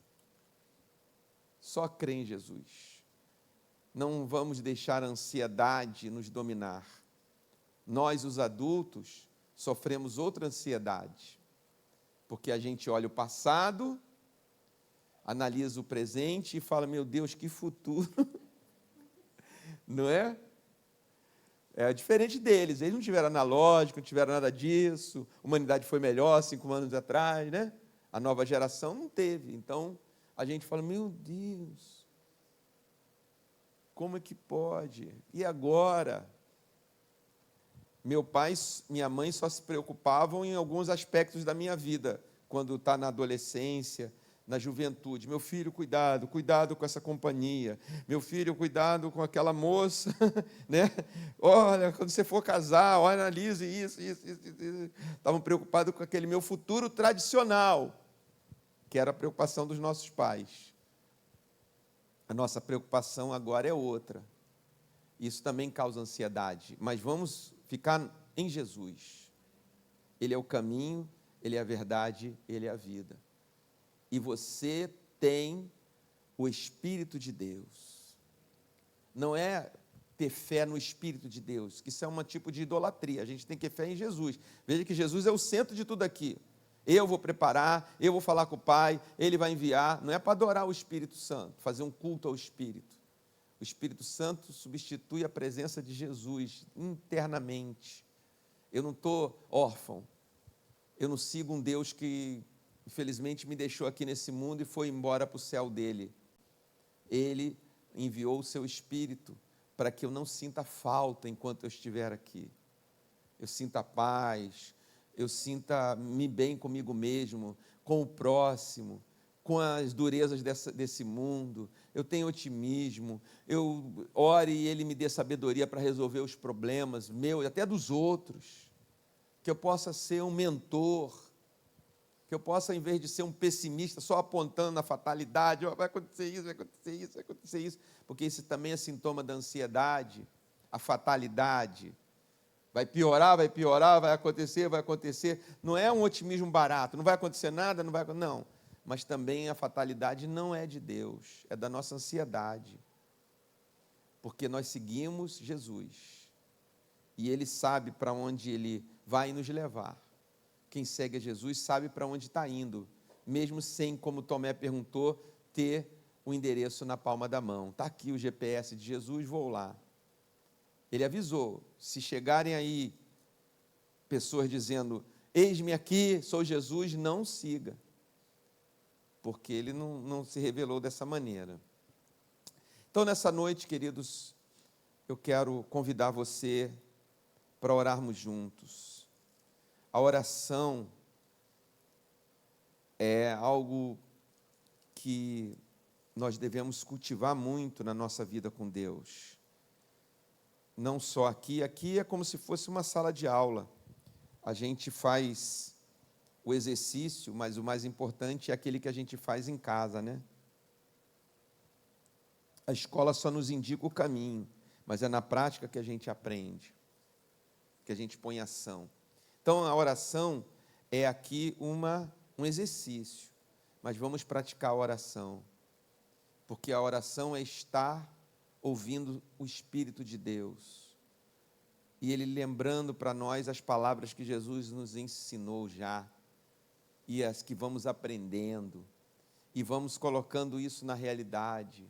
só crer em Jesus. Não vamos deixar a ansiedade nos dominar. Nós, os adultos, sofremos outra ansiedade, porque a gente olha o passado, analisa o presente e fala, meu Deus, que futuro, não é? É diferente deles, eles não tiveram analógico, não tiveram nada disso, a humanidade foi melhor 5 anos atrás, né? A nova geração não teve, então a gente fala, meu Deus, como é que pode? E agora? Meu pai, minha mãe só se preocupavam em alguns aspectos da minha vida, quando está na adolescência, na juventude. Meu filho, cuidado, cuidado com essa companhia. Meu filho, cuidado com aquela moça, né? Olha, quando você for casar, olha, analise isso. Estavam preocupados com aquele meu futuro tradicional, que era a preocupação dos nossos pais. A nossa preocupação agora é outra. Isso também causa ansiedade, mas vamos ficar em Jesus. Ele é o caminho, Ele é a verdade, Ele é a vida. E você tem o Espírito de Deus. Não é ter fé no Espírito de Deus, que isso é um tipo de idolatria. A gente tem que ter fé em Jesus. Veja que Jesus é o centro de tudo aqui. Eu vou preparar, eu vou falar com o Pai, Ele vai enviar. Não é para adorar o Espírito Santo, fazer um culto ao Espírito. O Espírito Santo substitui a presença de Jesus internamente. Eu não estou órfão. Eu não sigo um Deus que, infelizmente, me deixou aqui nesse mundo e foi embora para o céu dele. Ele enviou o seu Espírito para que eu não sinta falta enquanto eu estiver aqui. Eu sinta paz, eu sinta-me bem comigo mesmo, com o próximo, com as durezas desse mundo, eu tenho otimismo, eu ore e Ele me dê sabedoria para resolver os problemas meus, até dos outros, que eu possa ser um mentor, que eu possa, em vez de ser um pessimista, só apontando na fatalidade, vai acontecer isso, vai acontecer isso, vai acontecer isso, porque isso também é sintoma da ansiedade, a fatalidade. Vai piorar, vai acontecer. Não é um otimismo barato, não vai acontecer nada, não. Mas também a fatalidade não é de Deus, é da nossa ansiedade. Porque nós seguimos Jesus. E Ele sabe para onde Ele vai nos levar. Quem segue a Jesus sabe para onde está indo, mesmo sem, como Tomé perguntou, ter o endereço na palma da mão. Está aqui o GPS de Jesus, vou lá. Ele avisou, se chegarem aí pessoas dizendo, eis-me aqui, sou Jesus, não siga. Porque ele não se revelou dessa maneira. Então, nessa noite, queridos, eu quero convidar você para orarmos juntos. A oração é algo que nós devemos cultivar muito na nossa vida com Deus. Não só aqui é como se fosse uma sala de aula. A gente faz o exercício, mas o mais importante é aquele que a gente faz em casa, né? A escola só nos indica o caminho, mas é na prática que a gente aprende, que a gente põe em ação. Então, a oração é aqui um exercício, mas vamos praticar a oração, porque a oração é estar ouvindo o Espírito de Deus, e Ele lembrando para nós as palavras que Jesus nos ensinou já, e as que vamos aprendendo, e vamos colocando isso na realidade,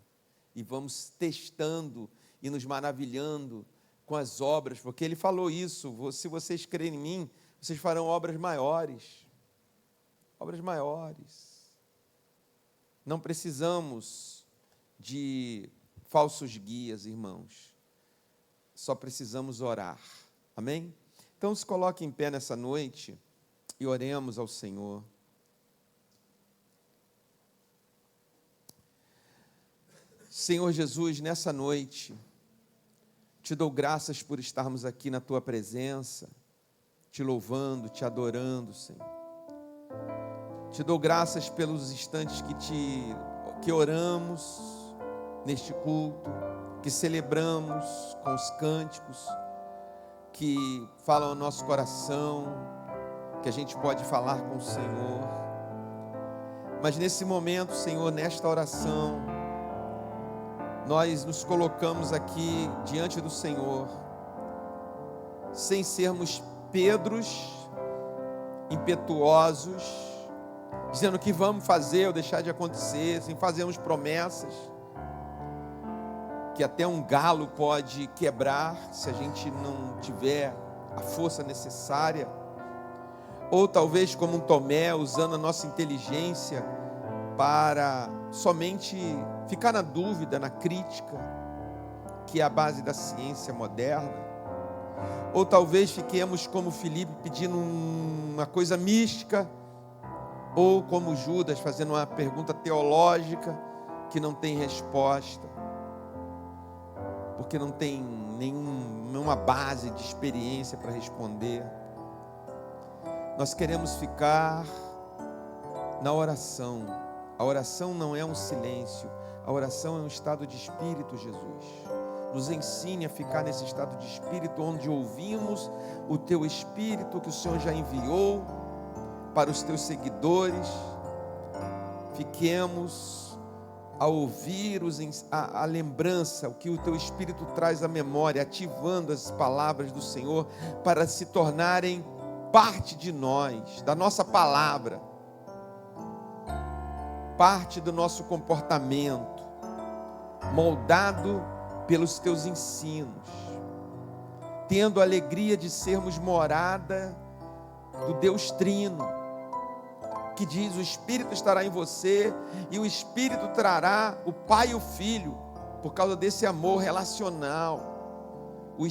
e vamos testando e nos maravilhando com as obras, porque Ele falou isso, se vocês crerem em mim, vocês farão obras maiores. Obras maiores. Não precisamos de falsos guias, irmãos. Só precisamos orar. Amém? Então se coloque em pé nessa noite e oremos ao Senhor. Senhor Jesus, nessa noite, te dou graças por estarmos aqui na Tua presença, te louvando, te adorando, Senhor. Te dou graças pelos instantes que oramos neste culto, que celebramos com os cânticos, que falam ao nosso coração, que a gente pode falar com o Senhor. Mas nesse momento, Senhor, nesta oração, nós nos colocamos aqui diante do Senhor, sem sermos Pedros impetuosos, dizendo que vamos fazer ou deixar de acontecer, sem fazermos promessas, que até um galo pode quebrar, se a gente não tiver a força necessária, ou talvez como um Tomé, usando a nossa inteligência para somente ficar na dúvida, na crítica, que é a base da ciência moderna. Ou talvez fiquemos como Filipe, pedindo uma coisa mística, ou como Judas, fazendo uma pergunta teológica que não tem resposta, porque não tem nenhuma base de experiência para responder. Nós queremos ficar na oração. A oração não é um silêncio, a oração é um estado de espírito, Jesus. Nos ensine a ficar nesse estado de espírito, onde ouvimos o Teu Espírito que o Senhor já enviou para os Teus seguidores. Fiquemos a ouvir a lembrança, o que o Teu Espírito traz à memória, ativando as palavras do Senhor para se tornarem parte de nós, da nossa palavra, parte do nosso comportamento, moldado pelos Teus ensinos, tendo a alegria de sermos morada do Deus Trino, que diz: o Espírito estará em você e o Espírito trará o Pai e o Filho, por causa desse amor relacional. O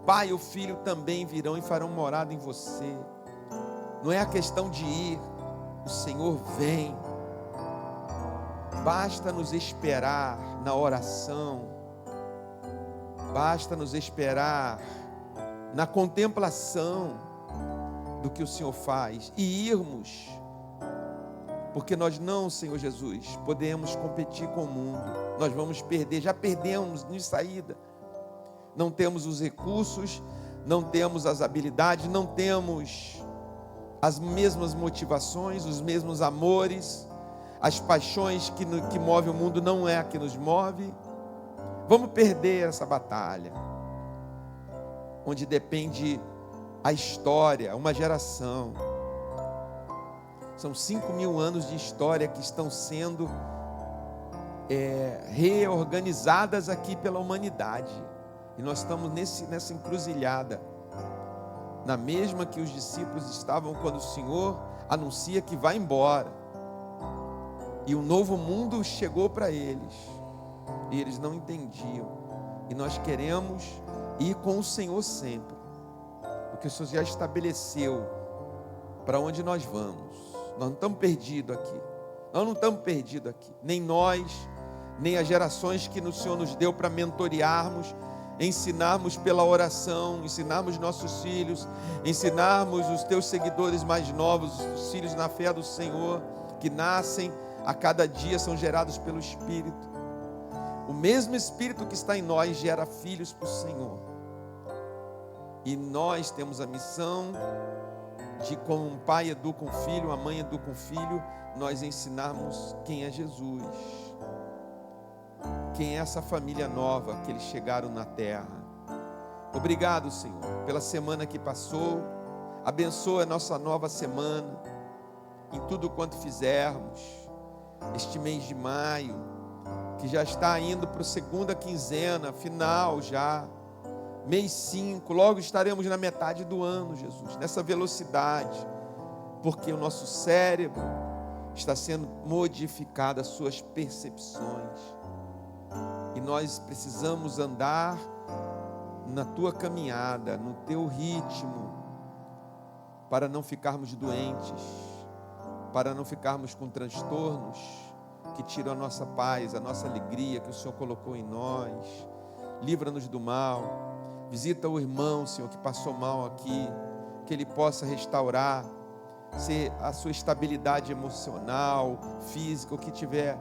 Pai e o Filho também virão e farão morada em você. Não é a questão de ir, o Senhor vem. Basta nos esperar na oração, basta nos esperar na contemplação do que o Senhor faz e irmos, porque nós não, Senhor Jesus, podemos competir com o mundo. Nós vamos perder, já perdemos de saída. Não temos os recursos, não temos as habilidades, não temos as mesmas motivações, os mesmos amores, as paixões que movem o mundo não é a que nos move. Vamos perder essa batalha, onde depende a história, uma geração. São 5.000 anos de história que estão sendo reorganizadas aqui pela humanidade. E nós estamos nessa encruzilhada, na mesma que os discípulos estavam quando o Senhor anuncia que vai embora. E um novo mundo chegou para eles, e eles não entendiam. E nós queremos ir com o Senhor sempre, porque o Senhor já estabeleceu para onde nós vamos. Nós não estamos perdidos aqui. Nós não estamos perdidos aqui. Nem nós, nem as gerações que o Senhor nos deu para mentorearmos, ensinarmos pela oração, ensinarmos nossos filhos, ensinarmos os teus seguidores mais novos, os filhos na fé do Senhor, que nascem a cada dia, são gerados pelo Espírito. O mesmo Espírito que está em nós gera filhos para o Senhor. E nós temos a missão de, como um pai educa um filho, uma mãe educa um filho, nós ensinarmos quem é Jesus, quem é essa família nova que eles chegaram na terra. Obrigado, Senhor, pela semana que passou. Abençoa a nossa nova semana, em tudo quanto fizermos, este mês de maio, que já está indo para a segunda quinzena, final já, mês 5, logo estaremos na metade do ano, Jesus, nessa velocidade, porque o nosso cérebro está sendo modificado, as suas percepções, e nós precisamos andar na tua caminhada, no teu ritmo, para não ficarmos doentes, para não ficarmos com transtornos que tiram a nossa paz, a nossa alegria que o Senhor colocou em nós. Livra-nos do mal. Visita o irmão, Senhor, que passou mal aqui, que ele possa restaurar ser a sua estabilidade emocional, física, o que tiver,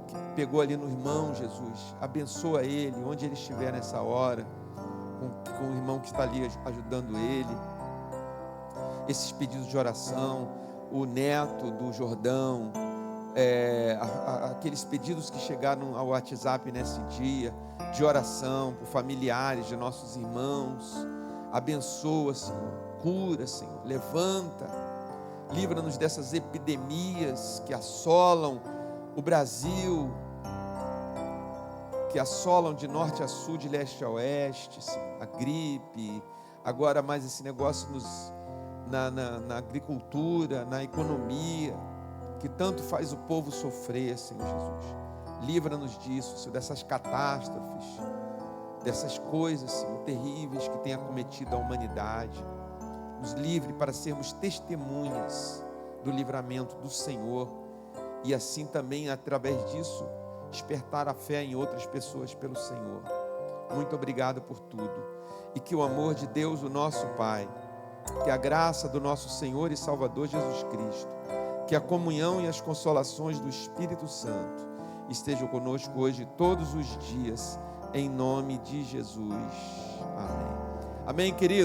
que pegou ali no irmão, Jesus, abençoa ele, onde ele estiver nessa hora, com o irmão que está ali ajudando ele, esses pedidos de oração, o neto do Jordão, aqueles pedidos que chegaram ao WhatsApp nesse dia, de oração por familiares de nossos irmãos, abençoa, Senhor, cura, Senhor, levanta, livra-nos dessas epidemias que assolam o Brasil, que assolam de norte a sul, de leste a oeste, Senhor, a gripe, agora mais esse negócio na agricultura, na economia, que tanto faz o povo sofrer, Senhor Jesus. Livra-nos disso, Senhor, dessas catástrofes, dessas coisas, Senhor, terríveis que têm acometido a humanidade. Nos livre para sermos testemunhas do livramento do Senhor e assim também, através disso, despertar a fé em outras pessoas pelo Senhor. Muito obrigado por tudo. E que o amor de Deus, o nosso Pai, que a graça do nosso Senhor e Salvador Jesus Cristo, que a comunhão e as consolações do Espírito Santo estejam conosco hoje e todos os dias, em nome de Jesus. Amém. Amém, queridos.